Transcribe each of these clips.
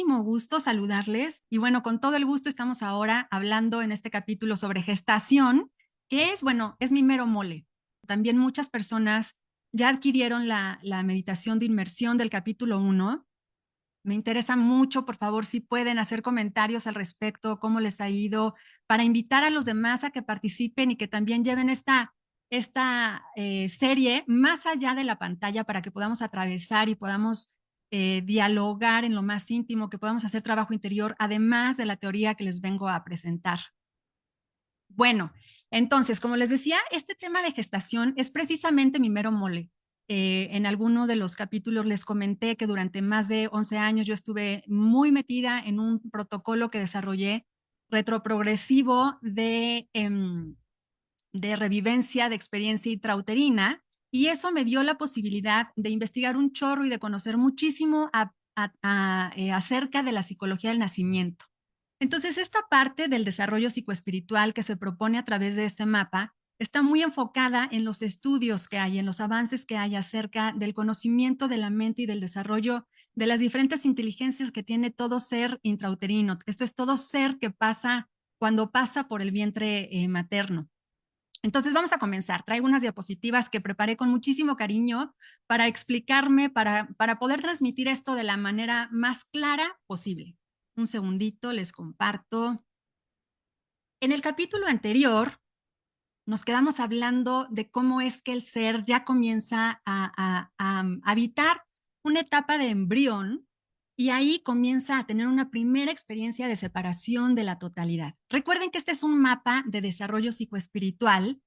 muchísimo gusto saludarles y bueno, con todo el gusto estamos ahora hablando en este capítulo sobre gestación, que es, bueno, es mi mero mole. También muchas personas ya adquirieron la meditación de inmersión del capítulo 1. Me interesa mucho, por favor, si pueden hacer comentarios al respecto, cómo les ha ido, para invitar a los demás a que participen y que también lleven esta serie más allá de la pantalla para que podamos atravesar y podamos dialogar en lo más íntimo, que podamos hacer trabajo interior, además de la teoría que les vengo a presentar. Bueno, entonces, como les decía, este tema de gestación es precisamente mi mero mole. En alguno de los capítulos les comenté que durante más de 11 años yo estuve muy metida en un protocolo que desarrollé retroprogresivo de revivencia de experiencia intrauterina, y eso me dio la posibilidad de investigar un chorro y de conocer muchísimo acerca de la psicología del nacimiento. Entonces, esta parte del desarrollo psicoespiritual que se propone a través de este mapa está muy enfocada en los estudios que hay, en los avances que hay acerca del conocimiento de la mente y del desarrollo de las diferentes inteligencias que tiene todo ser intrauterino. Esto es todo ser que pasa cuando pasa por el vientre materno. Entonces vamos a comenzar. Traigo unas diapositivas que preparé con muchísimo cariño para explicarme, para poder transmitir esto de la manera más clara posible. Un segundito, les comparto. En el capítulo anterior nos quedamos hablando de cómo es que el ser ya comienza a habitar una etapa de embrión y ahí comienza a tener una primera experiencia de separación de la totalidad. Recuerden que este es un mapa de desarrollo psicoespiritual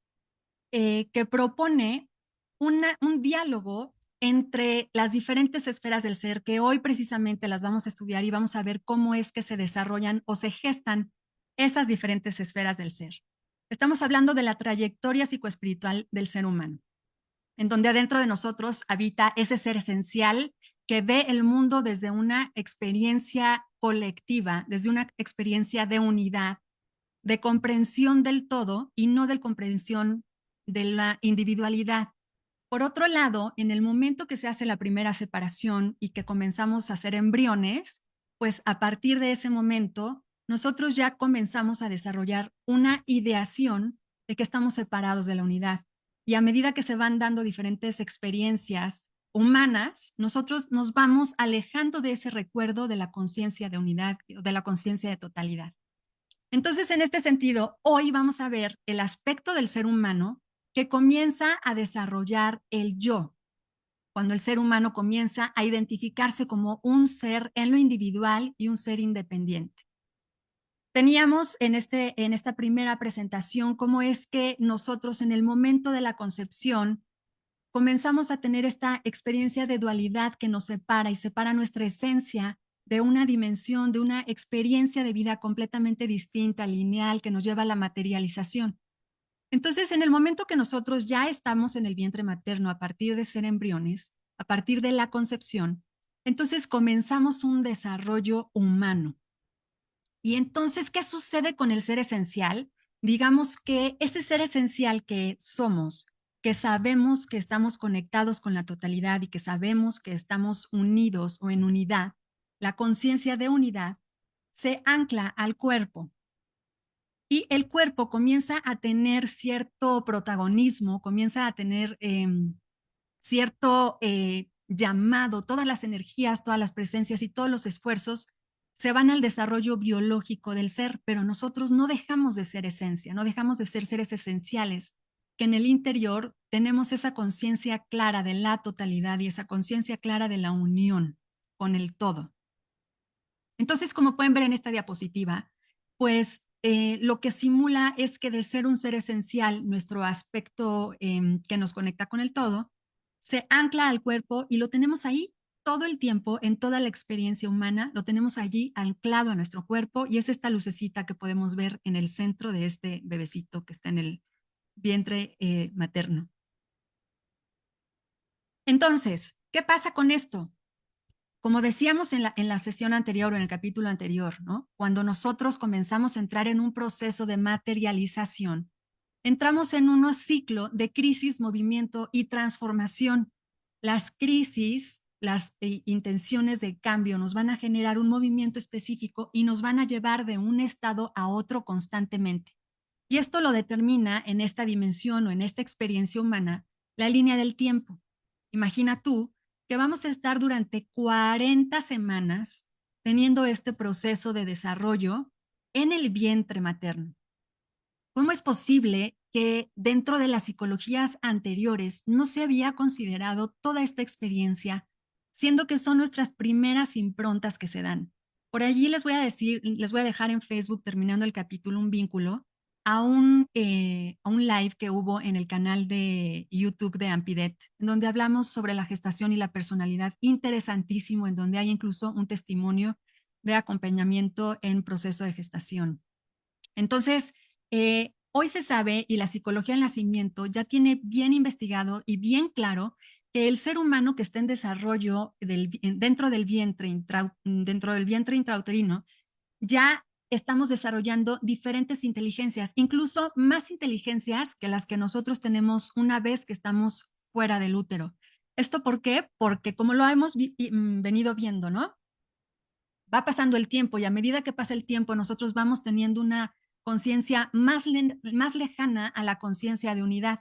que propone un diálogo entre las diferentes esferas del ser, que hoy precisamente las vamos a estudiar y vamos a ver cómo es que se desarrollan o se gestan esas diferentes esferas del ser. Estamos hablando de la trayectoria psicoespiritual del ser humano, en donde adentro de nosotros habita ese ser esencial que ve el mundo desde una experiencia colectiva, desde una experiencia de unidad, de comprensión del todo y no de comprensión de la individualidad. Por otro lado, en el momento que se hace la primera separación y que comenzamos a ser embriones, pues a partir de ese momento, nosotros ya comenzamos a desarrollar una ideación de que estamos separados de la unidad. Y a medida que se van dando diferentes experiencias humanas, nosotros nos vamos alejando de ese recuerdo de la conciencia de unidad, de la conciencia de totalidad. Entonces, en este sentido, hoy vamos a ver el aspecto del ser humano que comienza a desarrollar el yo, cuando el ser humano comienza a identificarse como un ser en lo individual y un ser independiente. Teníamos en esta primera presentación cómo es que nosotros en el momento de la concepción comenzamos a tener esta experiencia de dualidad que nos separa y separa nuestra esencia de una dimensión, de una experiencia de vida completamente distinta, lineal, que nos lleva a la materialización. Entonces, en el momento que nosotros ya estamos en el vientre materno, a partir de ser embriones, a partir de la concepción, entonces comenzamos un desarrollo humano. Y entonces, ¿qué sucede con el ser esencial? Digamos que ese ser esencial que somos, que sabemos que estamos conectados con la totalidad y que sabemos que estamos unidos o en unidad, la conciencia de unidad se ancla al cuerpo y el cuerpo comienza a tener cierto protagonismo, comienza a tener cierto llamado, todas las energías, todas las presencias y todos los esfuerzos se van al desarrollo biológico del ser, pero nosotros no dejamos de ser esencia, no dejamos de ser seres esenciales, que en el interior tenemos esa conciencia clara de la totalidad y esa conciencia clara de la unión con el todo. Entonces, como pueden ver en esta diapositiva, pues lo que simula es que de ser un ser esencial, nuestro aspecto que nos conecta con el todo, se ancla al cuerpo y lo tenemos ahí todo el tiempo, en toda la experiencia humana, lo tenemos allí anclado a nuestro cuerpo y es esta lucecita que podemos ver en el centro de este bebecito que está en el vientre materno. Entonces, ¿qué pasa con esto? Como decíamos en la sesión anterior o en el capítulo anterior, ¿no? Cuando nosotros comenzamos a entrar en un proceso de materialización, entramos en un ciclo de crisis, movimiento y transformación. Las crisis las intenciones de cambio nos van a generar un movimiento específico y nos van a llevar de un estado a otro constantemente. Y esto lo determina en esta dimensión o en esta experiencia humana la línea del tiempo. Imagina tú que vamos a estar durante 40 semanas teniendo este proceso de desarrollo en el vientre materno. ¿Cómo es posible que dentro de las psicologías anteriores no se había considerado toda esta experiencia, siendo que son nuestras primeras improntas que se dan? Por allí les voy a decir, les voy a dejar en Facebook, terminando el capítulo, un vínculo a un live que hubo en el canal de YouTube de Ampidet, en donde hablamos sobre la gestación y la personalidad, interesantísimo, en donde hay incluso un testimonio de acompañamiento en proceso de gestación. Entonces, hoy se sabe, y la psicología del nacimiento ya tiene bien investigado y bien claro, que el ser humano que está en desarrollo dentro del vientre intrauterino, ya estamos desarrollando diferentes inteligencias, incluso más inteligencias que las que nosotros tenemos una vez que estamos fuera del útero. ¿Esto por qué? Porque como lo hemos venido viendo, ¿no? Va pasando el tiempo y a medida que pasa el tiempo nosotros vamos teniendo una conciencia más lejana a la conciencia de unidad.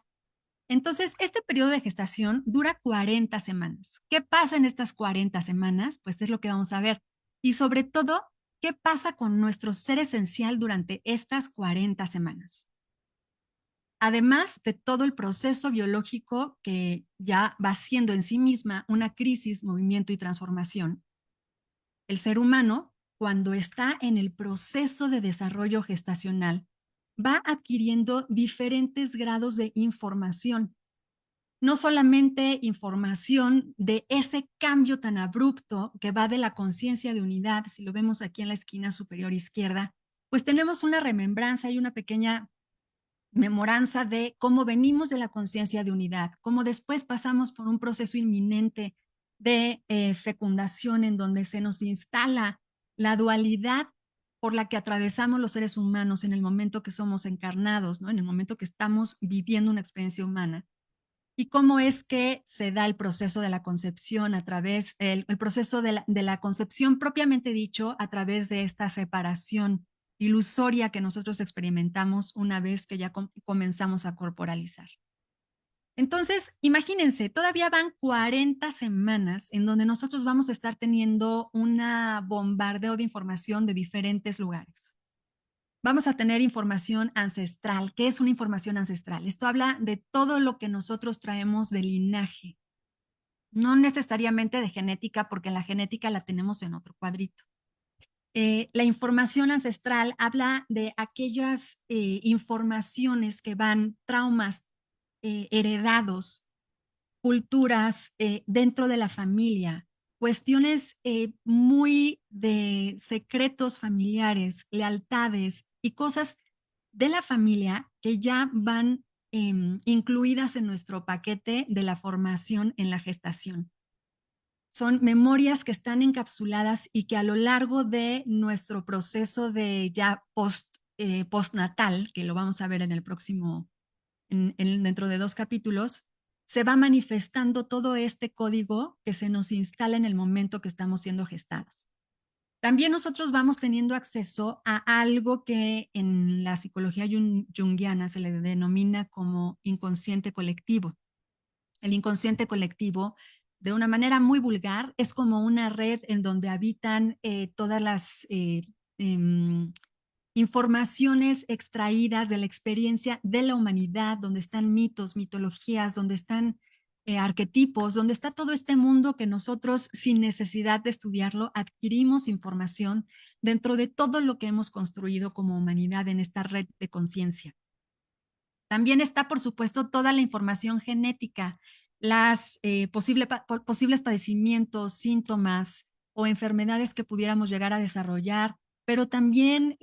Entonces, este periodo de gestación dura 40 semanas. ¿Qué pasa en estas 40 semanas? Pues es lo que vamos a ver. Y sobre todo, ¿qué pasa con nuestro ser esencial durante estas 40 semanas? Además de todo el proceso biológico que ya va siendo en sí misma una crisis, movimiento y transformación, el ser humano, cuando está en el proceso de desarrollo gestacional, va adquiriendo diferentes grados de información. No solamente información de ese cambio tan abrupto que va de la conciencia de unidad, si lo vemos aquí en la esquina superior izquierda, pues tenemos una remembranza y una pequeña memoranza de cómo venimos de la conciencia de unidad, cómo después pasamos por un proceso inminente de fecundación en donde se nos instala la dualidad por la que atravesamos los seres humanos en el momento que somos encarnados, ¿no? En el momento que estamos viviendo una experiencia humana. Y cómo es que se da el proceso de la concepción a través, el proceso de la concepción propiamente dicho, a través de esta separación ilusoria que nosotros experimentamos una vez que ya comenzamos a corporalizar. Entonces, imagínense, todavía van 40 semanas en donde nosotros vamos a estar teniendo un bombardeo de información de diferentes lugares. Vamos a tener información ancestral. ¿Qué es una información ancestral? Esto habla de todo lo que nosotros traemos de linaje, no necesariamente de genética, porque la genética la tenemos en otro cuadrito. La información ancestral habla de aquellas informaciones que van, traumas heredados, culturas dentro de la familia, cuestiones muy de secretos familiares, lealtades y cosas de la familia que ya van incluidas en nuestro paquete de la formación en la gestación. Son memorias que están encapsuladas y que a lo largo de nuestro proceso de ya postnatal, que lo vamos a ver en el próximo, dentro de 2 capítulos, se va manifestando todo este código que se nos instala en el momento que estamos siendo gestados. También nosotros vamos teniendo acceso a algo que en la psicología junguiana se le denomina como inconsciente colectivo. El inconsciente colectivo, de una manera muy vulgar, es como una red en donde habitan todas las informaciones extraídas de la experiencia de la humanidad, donde están mitos, mitologías, donde están arquetipos, donde está todo este mundo que nosotros, sin necesidad de estudiarlo, adquirimos información dentro de todo lo que hemos construido como humanidad en esta red de conciencia. También está, por supuesto, toda la información genética, las posibles padecimientos, síntomas o enfermedades que pudiéramos llegar a desarrollar, pero también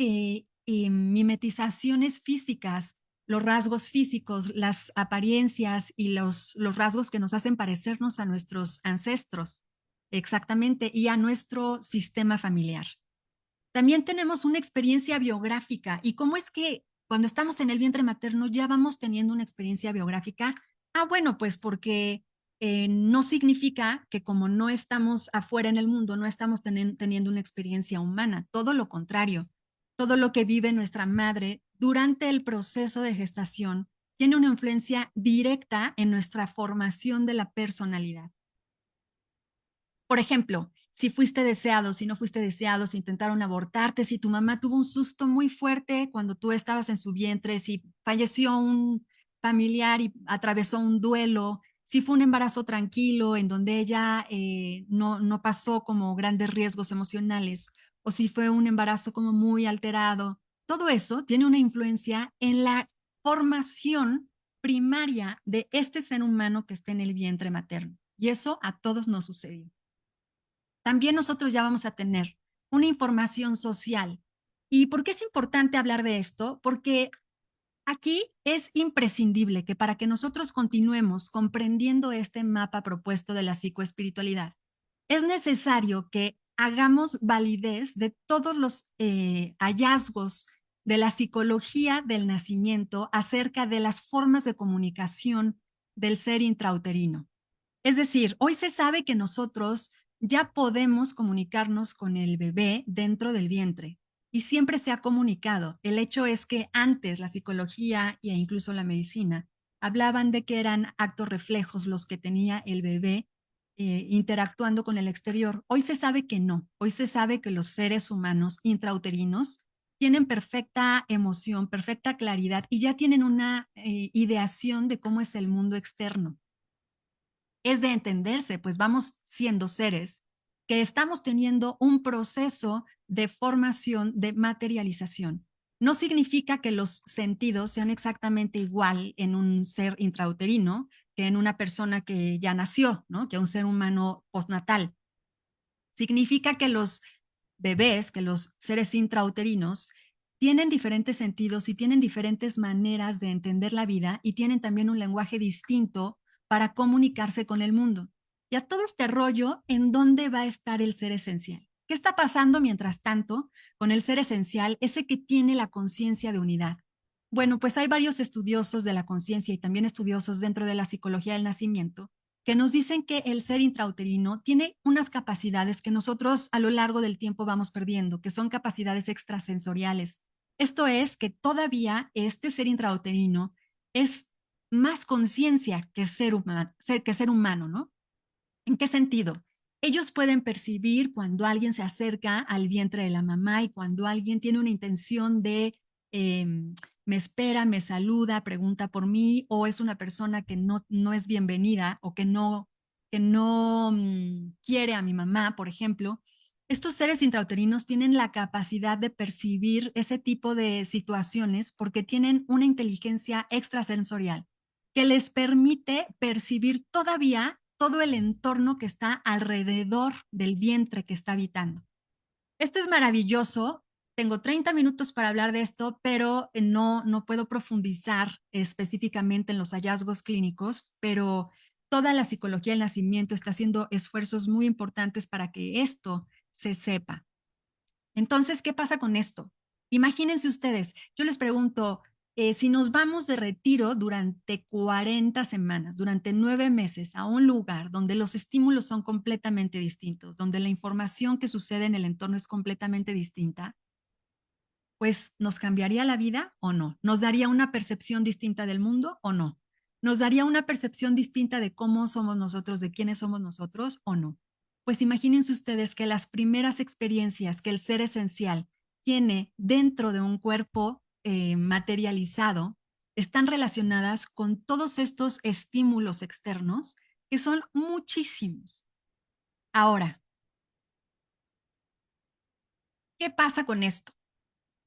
mimetizaciones físicas, los rasgos físicos, las apariencias y los rasgos que nos hacen parecernos a nuestros ancestros, exactamente, y a nuestro sistema familiar. También tenemos una experiencia biográfica. ¿Y cómo es que cuando estamos en el vientre materno ya vamos teniendo una experiencia biográfica? Ah, bueno, pues porque no significa que como no estamos afuera en el mundo, no estamos teniendo una experiencia humana, todo lo contrario. Todo lo que vive nuestra madre durante el proceso de gestación tiene una influencia directa en nuestra formación de la personalidad. Por ejemplo, si fuiste deseado, si no fuiste deseado, si intentaron abortarte, si tu mamá tuvo un susto muy fuerte cuando tú estabas en su vientre, si falleció un familiar y atravesó un duelo, si fue un embarazo tranquilo en donde ella no pasó como grandes riesgos emocionales, o si fue un embarazo como muy alterado, todo eso tiene una influencia en la formación primaria de este ser humano que está en el vientre materno. Y eso a todos nos sucedió. También nosotros ya vamos a tener una información social. ¿Y por qué es importante hablar de esto? Porque aquí es imprescindible que para que nosotros continuemos comprendiendo este mapa propuesto de la psicoespiritualidad, es necesario que hagamos validez de todos los hallazgos de la psicología del nacimiento acerca de las formas de comunicación del ser intrauterino. Es decir, hoy se sabe que nosotros ya podemos comunicarnos con el bebé dentro del vientre y siempre se ha comunicado. El hecho es que antes la psicología e incluso la medicina hablaban de que eran actos reflejos los que tenía el bebé interactuando con el exterior. Hoy se sabe que no. Hoy se sabe que los seres humanos intrauterinos tienen perfecta emoción, perfecta claridad y ya tienen una ideación de cómo es el mundo externo. Es de entenderse, pues vamos siendo seres que estamos teniendo un proceso de formación, de materialización. No significa que los sentidos sean exactamente igual en un ser intrauterino que en una persona que ya nació, ¿no? Que un ser humano postnatal. Significa que los bebés, que los seres intrauterinos, tienen diferentes sentidos y tienen diferentes maneras de entender la vida y tienen también un lenguaje distinto para comunicarse con el mundo. Y a todo este rollo, ¿en dónde va a estar el ser esencial? ¿Qué está pasando mientras tanto con el ser esencial, ese que tiene la conciencia de unidad? Bueno, pues hay varios estudiosos de la conciencia y también estudiosos dentro de la psicología del nacimiento que nos dicen que el ser intrauterino tiene unas capacidades que nosotros a lo largo del tiempo vamos perdiendo, que son capacidades extrasensoriales. Esto es que todavía este ser intrauterino es más conciencia que ser humano, ¿no? ¿En qué sentido? Ellos pueden percibir cuando alguien se acerca al vientre de la mamá y cuando alguien tiene una intención de eh, me espera, me saluda, pregunta por mí, o es una persona que no es bienvenida o que no quiere a mi mamá, por ejemplo. Estos seres intrauterinos tienen la capacidad de percibir ese tipo de situaciones porque tienen una inteligencia extrasensorial que les permite percibir todavía todo el entorno que está alrededor del vientre que está habitando. Esto es maravilloso. Tengo 30 minutos para hablar de esto, pero no puedo profundizar específicamente en los hallazgos clínicos, pero toda la psicología del nacimiento está haciendo esfuerzos muy importantes para que esto se sepa. Entonces, ¿qué pasa con esto? Imagínense ustedes, yo les pregunto, si nos vamos de retiro durante 40 semanas, durante 9 meses, a un lugar donde los estímulos son completamente distintos, donde la información que sucede en el entorno es completamente distinta, pues ¿nos cambiaría la vida o no? ¿Nos daría una percepción distinta del mundo o no? ¿Nos daría una percepción distinta de cómo somos nosotros, de quiénes somos nosotros o no? Pues imagínense ustedes que las primeras experiencias que el ser esencial tiene dentro de un cuerpo materializado están relacionadas con todos estos estímulos externos que son muchísimos. Ahora, ¿qué pasa con esto?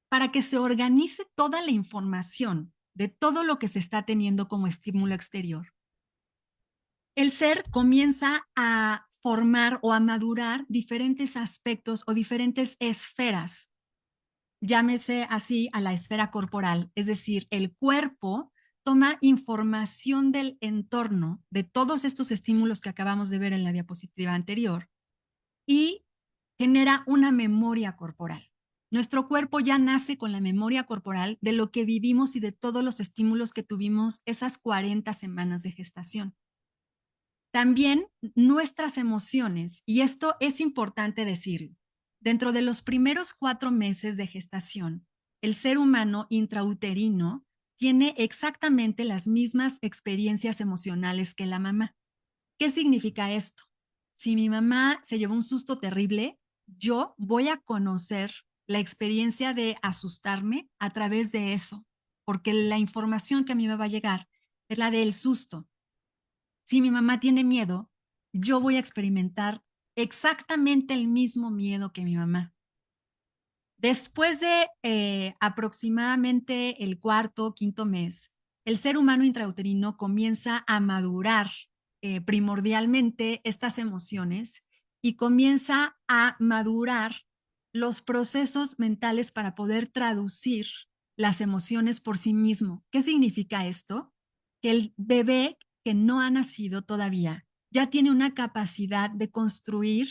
Para que se organice toda la información de todo lo que se está teniendo como estímulo exterior, el ser comienza a formar o a madurar diferentes aspectos o diferentes esferas. Llámese así a la esfera corporal, es decir, el cuerpo toma información del entorno, de todos estos estímulos que acabamos de ver en la diapositiva anterior, y genera una memoria corporal. Nuestro cuerpo ya nace con la memoria corporal de lo que vivimos y de todos los estímulos que tuvimos esas 40 semanas de gestación. También nuestras emociones, y esto es importante decirlo, dentro de los primeros 4 meses de gestación, el ser humano intrauterino tiene exactamente las mismas experiencias emocionales que la mamá. ¿Qué significa esto? Si mi mamá se llevó un susto terrible, yo voy a conocer la experiencia de asustarme a través de eso, porque la información que a mí me va a llegar es la del susto. Si mi mamá tiene miedo, yo voy a experimentar exactamente el mismo miedo que mi mamá. Después de aproximadamente el cuarto o quinto mes, el ser humano intrauterino comienza a madurar primordialmente estas emociones y comienza a madurar los procesos mentales para poder traducir las emociones por sí mismo. ¿Qué significa esto? Que el bebé que no ha nacido todavía ya tiene una capacidad de construir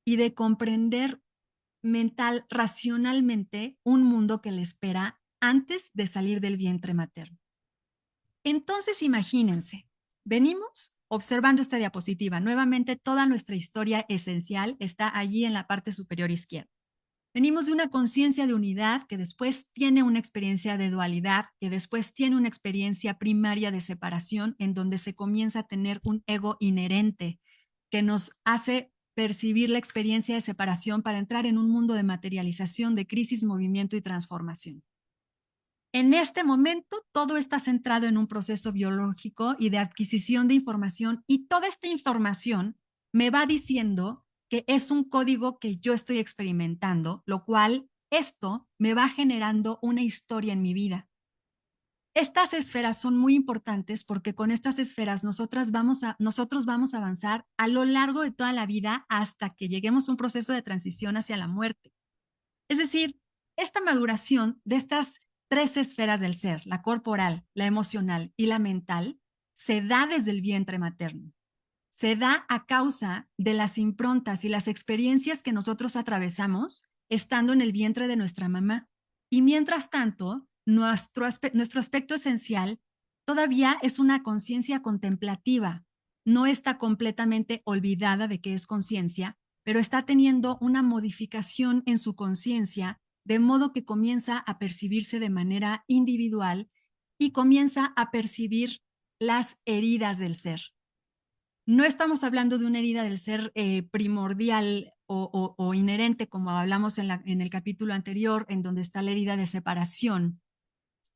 y de comprender mental, racionalmente, un mundo que le espera antes de salir del vientre materno. Entonces, imagínense, venimos observando esta diapositiva. Nuevamente, toda nuestra historia esencial está allí en la parte superior izquierda. Venimos de una conciencia de unidad que después tiene una experiencia de dualidad, que después tiene una experiencia primaria de separación, en donde se comienza a tener un ego inherente que nos hace percibir la experiencia de separación para entrar en un mundo de materialización, de crisis, movimiento y transformación. En este momento, todo está centrado en un proceso biológico y de adquisición de información, y toda esta información me va diciendo que es un código que yo estoy experimentando, lo cual esto me va generando una historia en mi vida. Estas esferas son muy importantes porque con estas esferas nosotros vamos a avanzar a lo largo de toda la vida hasta que lleguemos a un proceso de transición hacia la muerte. Es decir, esta maduración de estas 3 esferas del ser, la corporal, la emocional y la mental, se da desde el vientre materno. Se da a causa de las improntas y las experiencias que nosotros atravesamos estando en el vientre de nuestra mamá. Y mientras tanto, nuestro aspecto esencial todavía es una conciencia contemplativa. No está completamente olvidada de que es conciencia, pero está teniendo una modificación en su conciencia, de modo que comienza a percibirse de manera individual y comienza a percibir las heridas del ser. No estamos hablando de una herida del ser primordial o inherente, como hablamos en el capítulo anterior, en donde está la herida de separación,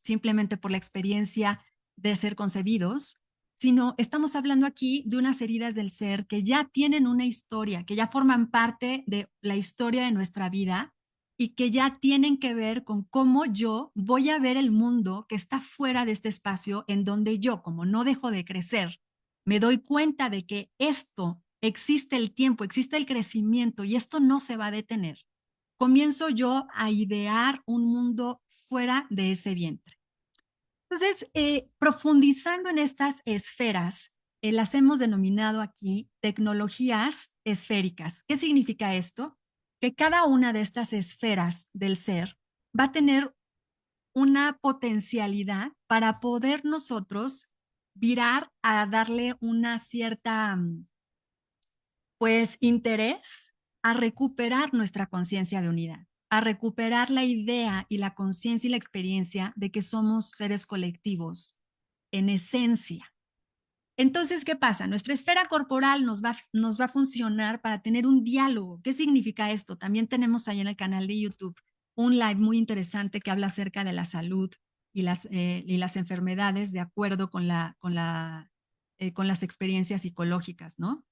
simplemente por la experiencia de ser concebidos, sino estamos hablando aquí de unas heridas del ser que ya tienen una historia, que ya forman parte de la historia de nuestra vida y que ya tienen que ver con cómo yo voy a ver el mundo que está fuera de este espacio, en donde yo, como no dejo de crecer, me doy cuenta de que esto existe, el tiempo, existe el crecimiento y esto no se va a detener. Comienzo yo a idear un mundo fuera de ese vientre. Entonces, profundizando en estas esferas, las hemos denominado aquí tecnologías esféricas. ¿Qué significa esto? Que cada una de estas esferas del ser va a tener una potencialidad para poder nosotros virar a darle una cierta, pues, interés a recuperar nuestra conciencia de unidad, a recuperar la idea y la conciencia y la experiencia de que somos seres colectivos en esencia. Entonces, ¿qué pasa? Nuestra esfera corporal nos va a funcionar para tener un diálogo. ¿Qué significa esto? También tenemos ahí en el canal de YouTube un live muy interesante que habla acerca de la salud y las enfermedades de acuerdo con las experiencias psicológicas, ¿no?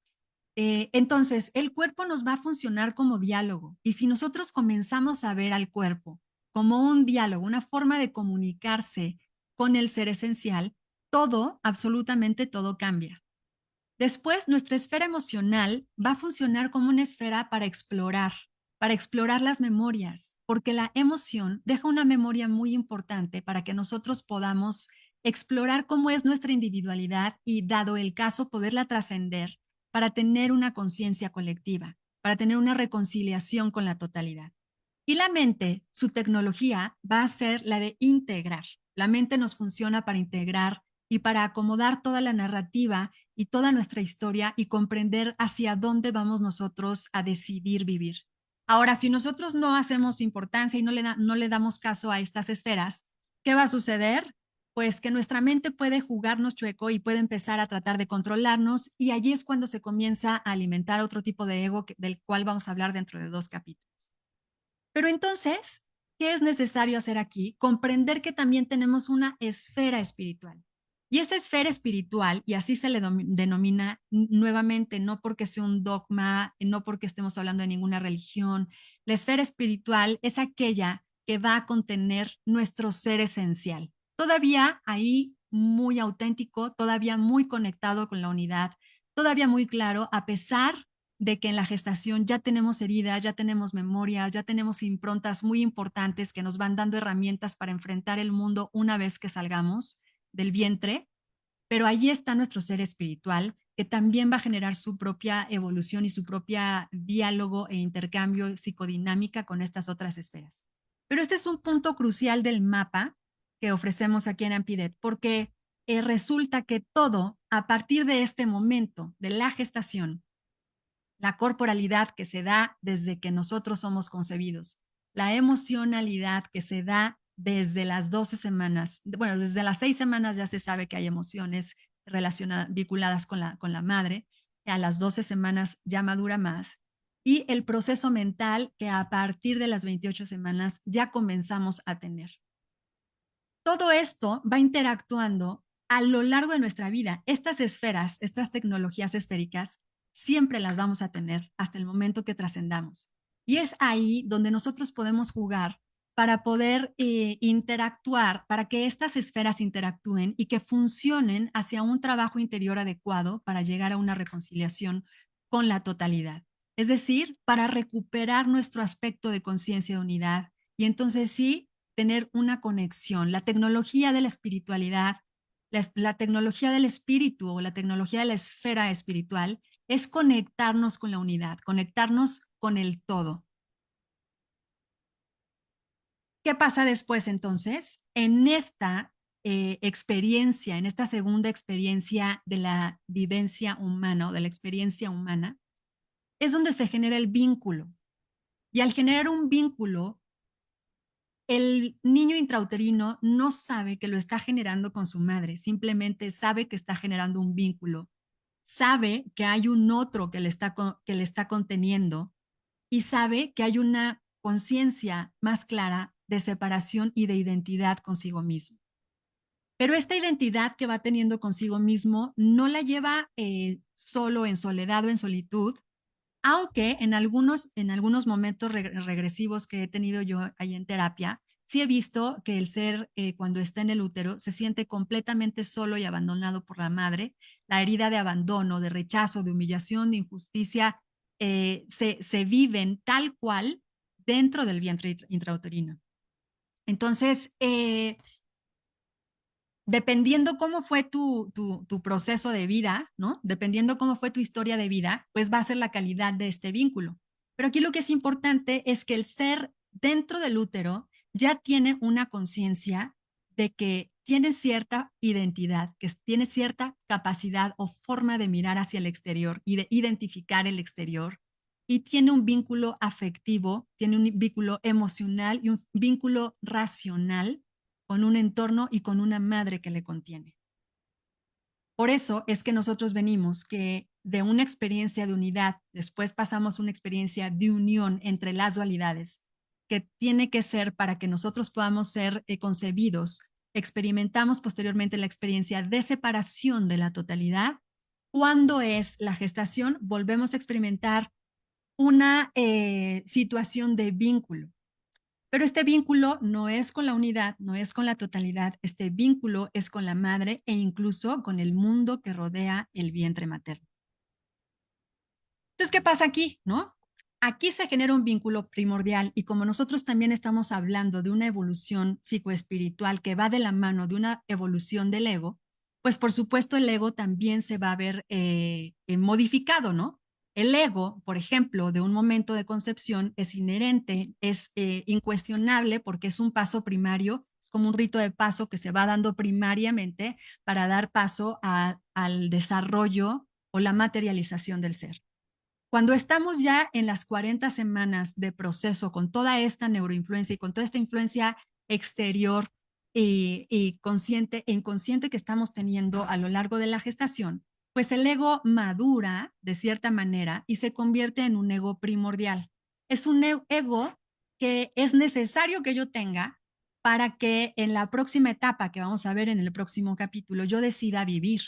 Entonces, el cuerpo nos va a funcionar como diálogo, y si nosotros comenzamos a ver al cuerpo como un diálogo, una forma de comunicarse con el ser esencial, todo, absolutamente todo cambia. Después, nuestra esfera emocional va a funcionar como una esfera para explorar las memorias, porque la emoción deja una memoria muy importante para que nosotros podamos explorar cómo es nuestra individualidad y, dado el caso, poderla trascender para tener una conciencia colectiva, para tener una reconciliación con la totalidad. Y la mente, su tecnología va a ser la de integrar. La mente nos funciona para integrar y para acomodar toda la narrativa y toda nuestra historia y comprender hacia dónde vamos nosotros a decidir vivir. Ahora, si nosotros no hacemos importancia y no le damos caso a estas esferas, ¿qué va a suceder? Pues que nuestra mente puede jugarnos chueco y puede empezar a tratar de controlarnos, y allí es cuando se comienza a alimentar otro tipo de ego del cual vamos a hablar dentro de 2 capítulos. Pero entonces, ¿qué es necesario hacer aquí? Comprender que también tenemos una esfera espiritual. Y esa esfera espiritual, y así se le denomina nuevamente, no porque sea un dogma, no porque estemos hablando de ninguna religión, la esfera espiritual es aquella que va a contener nuestro ser esencial. Todavía ahí muy auténtico, todavía muy conectado con la unidad, todavía muy claro, a pesar de que en la gestación ya tenemos heridas, ya tenemos memorias, ya tenemos improntas muy importantes que nos van dando herramientas para enfrentar el mundo una vez que salgamos del vientre, pero allí está nuestro ser espiritual, que también va a generar su propia evolución y su propia diálogo e intercambio psicodinámica con estas otras esferas. Pero este es un punto crucial del mapa que ofrecemos aquí en Ampidet, porque resulta que todo, a partir de este momento de la gestación, la corporalidad que se da desde que nosotros somos concebidos, la emocionalidad que se da desde las 12 semanas, bueno, desde las 6 semanas ya se sabe que hay emociones relacionadas, vinculadas con la madre, a las 12 semanas ya madura más, y el proceso mental que a partir de las 28 semanas ya comenzamos a tener. Todo esto va interactuando a lo largo de nuestra vida. Estas esferas, estas tecnologías esféricas, siempre las vamos a tener hasta el momento que trascendamos. Y es ahí donde nosotros podemos jugar para poder interactuar, para que estas esferas interactúen y que funcionen hacia un trabajo interior adecuado para llegar a una reconciliación con la totalidad. Es decir, para recuperar nuestro aspecto de conciencia de unidad. Y entonces sí, tener una conexión. La tecnología de la espiritualidad, la tecnología del espíritu o la tecnología de la esfera espiritual es conectarnos con la unidad, conectarnos con el todo. ¿Qué pasa después entonces? En esta experiencia, en esta segunda experiencia de la vivencia humana o de la experiencia humana, es donde se genera el vínculo. Y al generar un vínculo, el niño intrauterino no sabe que lo está generando con su madre, simplemente sabe que está generando un vínculo, sabe que hay un otro que le está conteniendo y sabe que hay una conciencia más clara de separación y de identidad consigo mismo. Pero esta identidad que va teniendo consigo mismo no la lleva solo en soledad o en solitud, aunque en algunos momentos regresivos que he tenido yo ahí en terapia, sí he visto que el ser cuando está en el útero se siente completamente solo y abandonado por la madre. La herida de abandono, de rechazo, de humillación, de injusticia, se viven tal cual dentro del vientre intrauterino. Entonces, dependiendo cómo fue tu proceso de vida, ¿no? Dependiendo cómo fue tu historia de vida, pues va a ser la calidad de este vínculo. Pero aquí lo que es importante es que el ser dentro del útero ya tiene una conciencia de que tiene cierta identidad, que tiene cierta capacidad o forma de mirar hacia el exterior y de identificar el exterior, y tiene un vínculo afectivo, tiene un vínculo emocional y un vínculo racional con un entorno y con una madre que le contiene. Por eso es que nosotros venimos que de una experiencia de unidad, después pasamos a una experiencia de unión entre las dualidades, que tiene que ser para que nosotros podamos ser concebidos. Experimentamos posteriormente la experiencia de separación de la totalidad. Cuando es la gestación, volvemos a experimentar una situación de vínculo. Pero este vínculo no es con la unidad, no es con la totalidad, este vínculo es con la madre e incluso con el mundo que rodea el vientre materno. Entonces, ¿qué pasa aquí? ¿No? Aquí se genera un vínculo primordial y como nosotros también estamos hablando de una evolución psicoespiritual que va de la mano de una evolución del ego, pues por supuesto el ego también se va a ver modificado, ¿no? El ego, por ejemplo, de un momento de concepción es inherente, es incuestionable porque es un paso primario Es como un rito de paso que se va dando primariamente para dar paso al desarrollo o la materialización del ser. Cuando estamos ya en las 40 semanas de proceso con toda esta neuroinfluencia y con toda esta influencia exterior y consciente e inconsciente que estamos teniendo a lo largo de la gestación, pues el ego madura de cierta manera y se convierte en un ego primordial. Es un ego que es necesario que yo tenga para que en la próxima etapa que vamos a ver en el próximo capítulo yo decida vivir.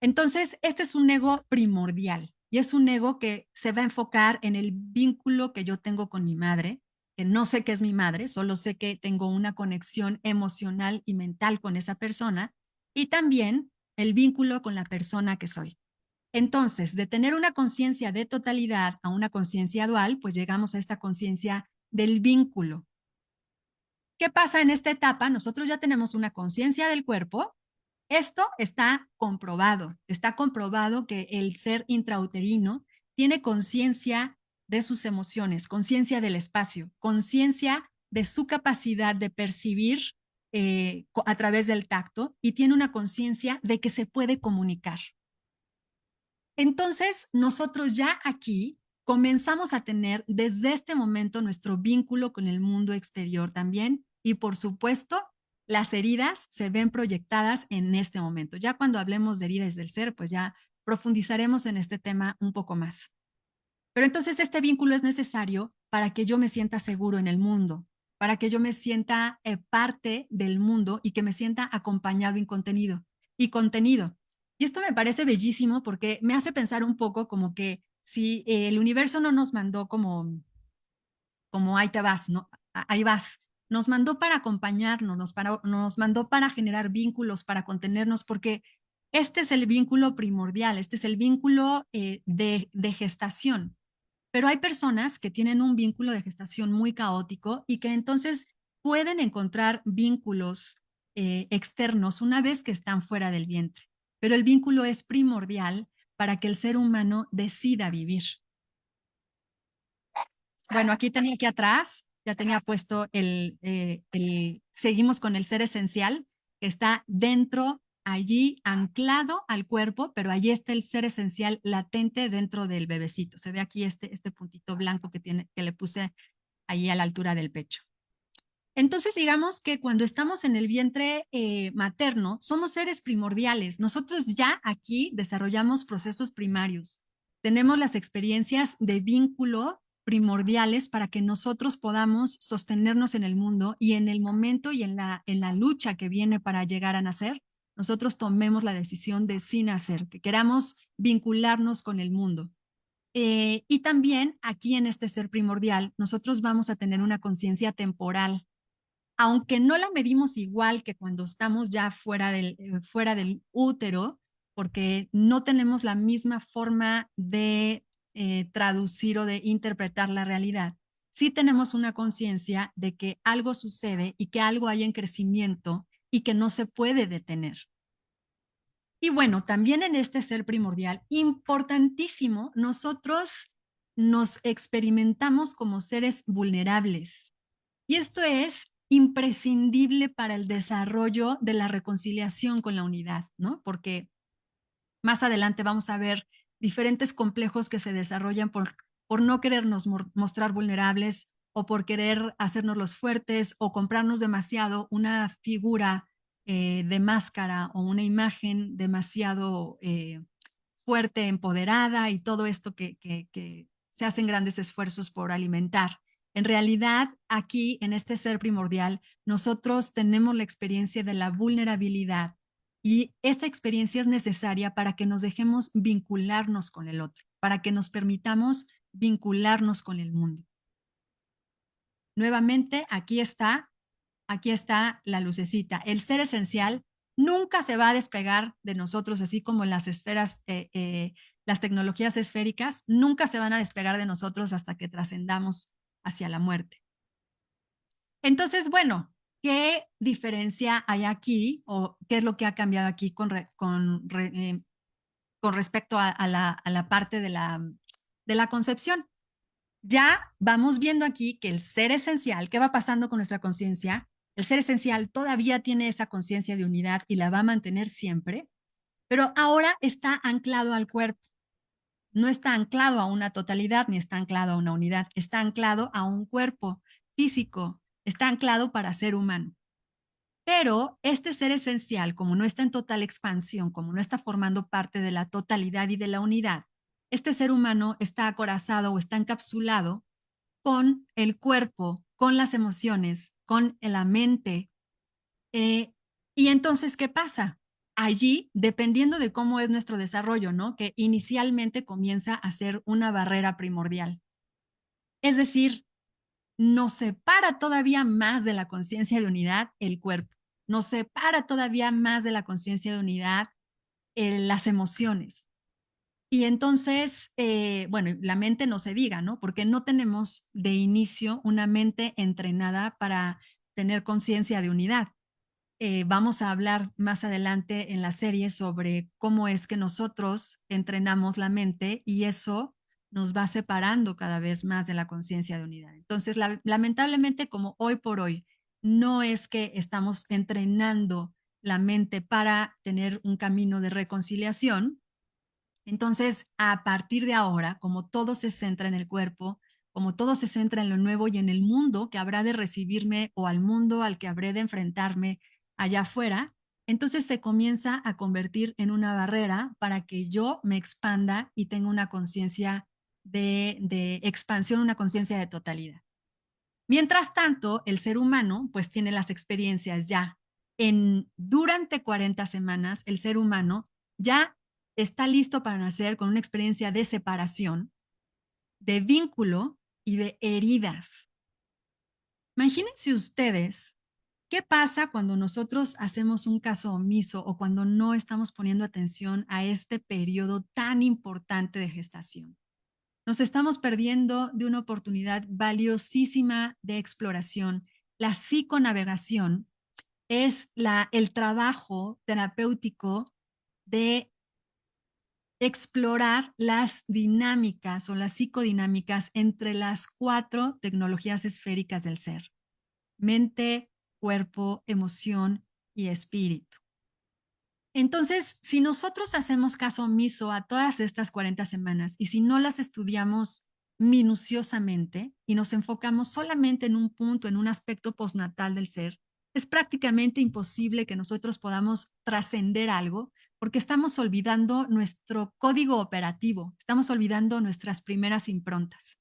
Entonces, este es un ego primordial y es un ego que se va a enfocar en el vínculo que yo tengo con mi madre, que no sé qué es mi madre, solo sé que tengo una conexión emocional y mental con esa persona y también el vínculo con la persona que soy. Entonces, de tener una conciencia de totalidad a una conciencia dual, pues llegamos a esta conciencia del vínculo. ¿Qué pasa en esta etapa? Nosotros ya tenemos una conciencia del cuerpo. Esto está comprobado que el ser intrauterino tiene conciencia de sus emociones, conciencia del espacio, conciencia de su capacidad de percibir a través del tacto y tiene una conciencia de que se puede comunicar. Entonces, nosotros ya aquí comenzamos a tener desde este momento nuestro vínculo con el mundo exterior también y por supuesto, las heridas se ven proyectadas en este momento. Ya cuando hablemos de heridas del ser, pues ya profundizaremos en este tema un poco más. Pero entonces este vínculo es necesario para que yo me sienta seguro en el mundo, para que yo me sienta parte del mundo y que me sienta acompañado y contenido. Y contenido. Y esto me parece bellísimo porque me hace pensar un poco como que si el universo no nos mandó como ahí te vas, ¿no? Ahí vas. Nos mandó para acompañarnos, nos mandó para generar vínculos, para contenernos, porque este es el vínculo primordial, este es el vínculo de gestación. Pero hay personas que tienen un vínculo de gestación muy caótico y que entonces pueden encontrar vínculos externos una vez que están fuera del vientre. Pero el vínculo es primordial para que el ser humano decida vivir. Bueno, aquí tenía aquí atrás, ya tenía puesto seguimos con el ser esencial, que está dentro, allí anclado al cuerpo, pero allí está el ser esencial latente dentro del bebecito. Se ve aquí este puntito blanco que le puse ahí a la altura del pecho. Entonces, digamos que cuando estamos en el vientre materno, somos seres primordiales. Nosotros ya aquí desarrollamos procesos primarios. Tenemos las experiencias de vínculo primordiales para que nosotros podamos sostenernos en el mundo y en el momento y en la lucha que viene para llegar a nacer, nosotros tomemos la decisión de sí nacer, que queramos vincularnos con el mundo. Y también aquí en este ser primordial, nosotros vamos a tener una conciencia temporal aunque no la medimos igual que cuando estamos ya fuera del útero, porque no tenemos la misma forma de traducir o de interpretar la realidad, sí tenemos una conciencia de que algo sucede y que algo hay en crecimiento y que no se puede detener. Y bueno, también en este ser primordial, importantísimo, nosotros nos experimentamos como seres vulnerables. Y esto es imprescindible para el desarrollo de la reconciliación con la unidad, ¿no? Porque más adelante vamos a ver diferentes complejos que se desarrollan por no querernos mostrar vulnerables o por querer hacernos los fuertes o comprarnos demasiado una figura de máscara o una imagen demasiado fuerte, empoderada y todo esto que se hacen grandes esfuerzos por alimentar. En realidad, aquí, en este ser primordial, nosotros tenemos la experiencia de la vulnerabilidad y esa experiencia es necesaria para que nos dejemos vincularnos con el otro, para que nos permitamos vincularnos con el mundo. Nuevamente, aquí está la lucecita. El ser esencial nunca se va a despegar de nosotros, así como las esferas, las tecnologías esféricas, nunca se van a despegar de nosotros hasta que trascendamos hacia la muerte. Entonces, bueno, ¿qué diferencia hay aquí o qué es lo que ha cambiado aquí con respecto a la parte de la concepción? Ya vamos viendo aquí que el ser esencial, ¿qué va pasando con nuestra conciencia? El ser esencial todavía tiene esa conciencia de unidad y la va a mantener siempre, pero ahora está anclado al cuerpo. No está anclado a una totalidad ni está anclado a una unidad, está anclado a un cuerpo físico, está anclado para ser humano. Pero este ser esencial, como no está en total expansión, como no está formando parte de la totalidad y de la unidad, este ser humano está acorazado o está encapsulado con el cuerpo, con las emociones, con la mente. eh, y entonces, ¿qué pasa? Allí, dependiendo de cómo es nuestro desarrollo, ¿no? Que inicialmente comienza a ser una barrera primordial. Es decir, nos separa todavía más de la conciencia de unidad el cuerpo, nos separa todavía más de la conciencia de unidad las emociones. Y entonces, bueno, la mente no se diga, ¿no? Porque no tenemos de inicio una mente entrenada para tener conciencia de unidad. Vamos a hablar más adelante en la serie sobre cómo es que nosotros entrenamos la mente y eso nos va separando cada vez más de la conciencia de unidad. Entonces, lamentablemente, como hoy por hoy, no es que estamos entrenando la mente para tener un camino de reconciliación. Entonces, a partir de ahora, como todo se centra en el cuerpo, como todo se centra en lo nuevo y en el mundo que habrá de recibirme o al mundo al que habré de enfrentarme allá afuera, entonces se comienza a convertir en una barrera para que yo me expanda y tenga una conciencia de expansión, una conciencia de totalidad. Mientras tanto, el ser humano pues tiene las experiencias ya. Durante 40 semanas, el ser humano ya está listo para nacer con una experiencia de separación, de vínculo y de heridas. Imagínense ustedes qué pasa cuando nosotros hacemos un caso omiso o cuando no estamos poniendo atención a este periodo tan importante de gestación. Nos estamos perdiendo de una oportunidad valiosísima de exploración. La psiconavegación es el trabajo terapéutico de explorar las dinámicas o las psicodinámicas entre las 4 tecnologías esféricas del ser: mente, cuerpo, emoción y espíritu. Entonces, si nosotros hacemos caso omiso a todas estas 40 semanas y si no las estudiamos minuciosamente y nos enfocamos solamente en un punto, en un aspecto postnatal del ser, es prácticamente imposible que nosotros podamos trascender algo porque estamos olvidando nuestro código operativo, estamos olvidando nuestras primeras improntas.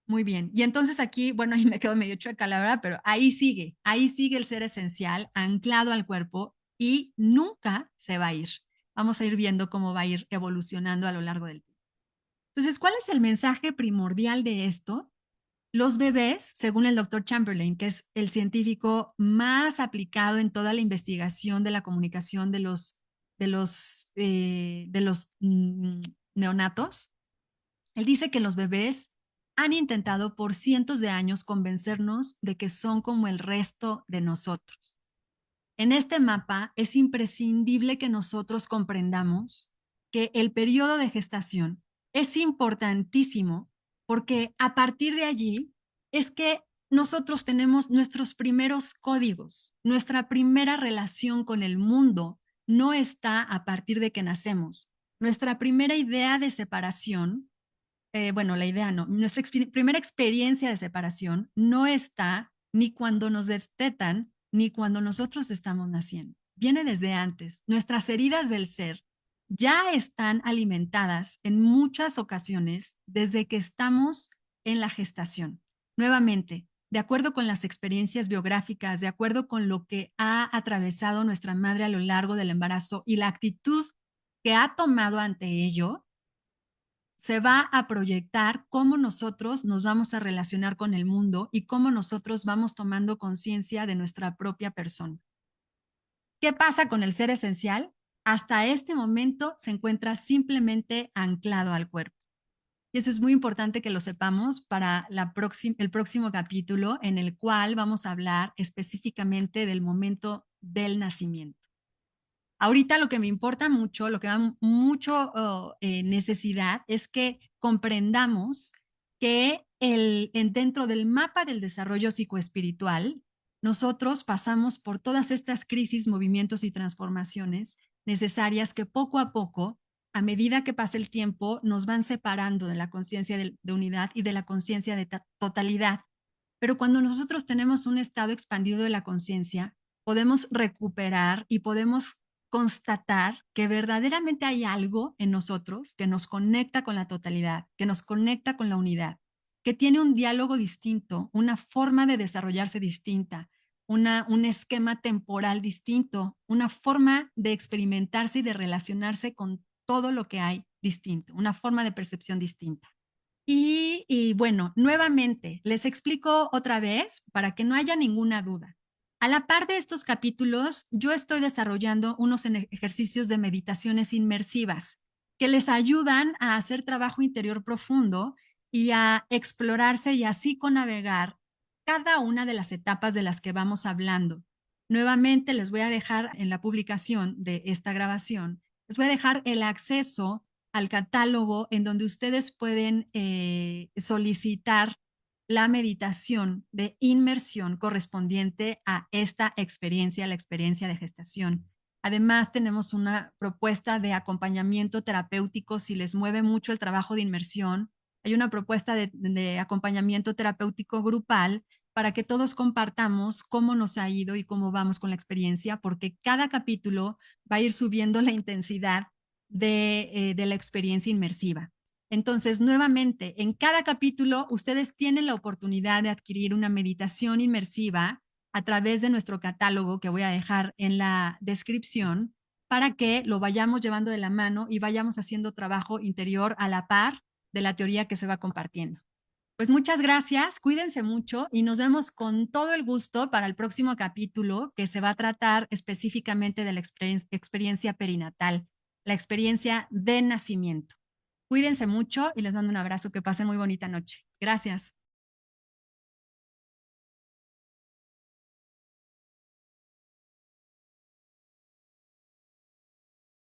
Muy bien. Y entonces aquí, bueno, ahí me quedo medio chueca, la verdad, pero ahí sigue el ser esencial anclado al cuerpo y nunca se va a ir. Vamos a ir viendo cómo va a ir evolucionando a lo largo del tiempo. Entonces, ¿cuál es el mensaje primordial de esto? Los bebés, según el doctor Chamberlain, que es el científico más aplicado en toda la investigación de la comunicación de los neonatos, él dice que los bebés han intentado por cientos de años convencernos de que son como el resto de nosotros. En este mapa es imprescindible que nosotros comprendamos que el periodo de gestación es importantísimo porque a partir de allí es que nosotros tenemos nuestros primeros códigos, nuestra primera relación con el mundo no está a partir de que nacemos. Nuestra primera idea de separación, bueno, la idea no, nuestra primera experiencia de separación no está ni cuando nos destetan ni cuando nosotros estamos naciendo. Viene desde antes. Nuestras heridas del ser ya están alimentadas en muchas ocasiones desde que estamos en la gestación. Nuevamente, de acuerdo con las experiencias biográficas, de acuerdo con lo que ha atravesado nuestra madre a lo largo del embarazo y la actitud que ha tomado ante ello, se va a proyectar cómo nosotros nos vamos a relacionar con el mundo y cómo nosotros vamos tomando conciencia de nuestra propia persona. ¿Qué pasa con el ser esencial? Hasta este momento se encuentra simplemente anclado al cuerpo. Y eso es muy importante que lo sepamos para el próximo capítulo en el cual vamos a hablar específicamente del momento del nacimiento. Ahorita lo que me importa mucho, lo que da mucho necesidad es que comprendamos que dentro del mapa del desarrollo psicoespiritual, nosotros pasamos por todas estas crisis, movimientos y transformaciones necesarias que poco a poco, a medida que pasa el tiempo, nos van separando de la conciencia de unidad y de la conciencia de totalidad. Pero cuando nosotros tenemos un estado expandido de la conciencia, podemos recuperar y podemos constatar que verdaderamente hay algo en nosotros que nos conecta con la totalidad, que nos conecta con la unidad, que tiene un diálogo distinto, una forma de desarrollarse distinta, un esquema temporal distinto, una forma de experimentarse y de relacionarse con todo lo que hay distinto, una forma de percepción distinta. Y bueno, nuevamente, les explico otra vez para que no haya ninguna duda. A la par de estos capítulos, yo estoy desarrollando unos ejercicios de meditaciones inmersivas que les ayudan a hacer trabajo interior profundo y a explorarse y así con navegar cada una de las etapas de las que vamos hablando. Nuevamente les voy a dejar en la publicación de esta grabación, les voy a dejar el acceso al catálogo en donde ustedes pueden solicitar la meditación de inmersión correspondiente a esta experiencia, la experiencia de gestación. Además, tenemos una propuesta de acompañamiento terapéutico si les mueve mucho el trabajo de inmersión. Hay una propuesta de acompañamiento terapéutico grupal para que todos compartamos cómo nos ha ido y cómo vamos con la experiencia, porque cada capítulo va a ir subiendo la intensidad de la experiencia inmersiva. Entonces, nuevamente, en cada capítulo ustedes tienen la oportunidad de adquirir una meditación inmersiva a través de nuestro catálogo que voy a dejar en la descripción para que lo vayamos llevando de la mano y vayamos haciendo trabajo interior a la par de la teoría que se va compartiendo. Pues muchas gracias, cuídense mucho y nos vemos con todo el gusto para el próximo capítulo que se va a tratar específicamente de la experiencia perinatal, la experiencia de nacimiento. Cuídense mucho y les mando un abrazo, que pasen muy bonita noche. Gracias.